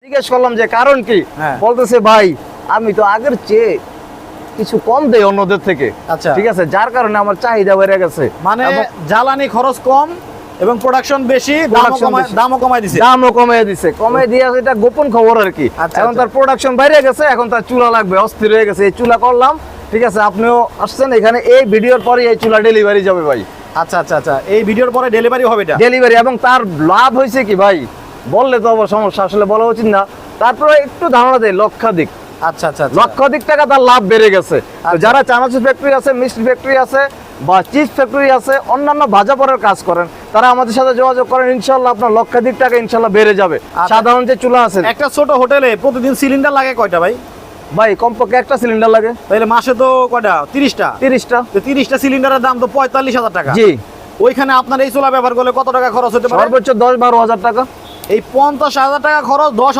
জিজ্ঞেস করলাম যে কারণ কি, বলতেছে ভাই আমি তো আগের চেয়ে কিছু কম দেই অন্যদের থেকে। আচ্ছা, ঠিক আছে, যার কারণে আমার চাহিদা বেড়ে গেছে। মানে জ্বালানি খরচ কম এবং প্রোডাকশন বেশি, দামও কমাই দিছে। দামও কমিয়ে দিছে, কমিয়ে দিয়ে এটা গোপন খবর আর কি। এখন তার প্রোডাকশন বাইরে গেছে, এখন তার চুলা লাগবে, অস্থির হয়ে গেছে। এই চুলা করলাম, ঠিক আছে, আপনিও আসছেন এখানে, এই ভিডিওর পরে এই চুলা ডেলিভারি যাবে ভাই। আচ্ছা আচ্ছা আচ্ছা, এই ভিডিওর পরে ডেলিভারি হবে এটা? ডেলিভারি। এবং তার লাভ হয়েছে কি ভাই, বললে তো আবার সমস্যা, আসলে বলা উচিত না, তারপরে একটু ধারণা দেয় লক্ষাধিক। আচ্ছা আচ্ছা, লক্ষাধিক টাকা তার লাভ বেড়ে গেছে। তো যারা চানাচুর ফ্যাক্টরি আছে, মিষ্টি ফ্যাক্টরি আছে, বা চিজ ফ্যাক্টরি আছে, অন্যান্য ভাজা পড়ার কাজ করেন, তারা আমাদের সাথে যোগাযোগ করেন, ইনশাআল্লাহ আপনার লক্ষাধিক টাকা ইনশাআল্লাহ বেড়ে যাবে। সাধারণ যে চুলা আছে, একটা ছোট হোটেলে প্রতিদিন সিলিন্ডার লাগে কয়টা ভাই? ভাই কমপক্ষে একটা সিলিন্ডার লাগে। তাহলে মাসে তো কয়টা? 30টা। 30টা সিলিন্ডারের দাম তো 45,000 টাকা। জি। ওইখানে আপনার এই চুলা ব্যবহার করলে কত টাকা খরচ হতে পারে? সর্বোচ্চ 10-12 হাজার টাকা। এই 50,000 টাকা খরচ 10,000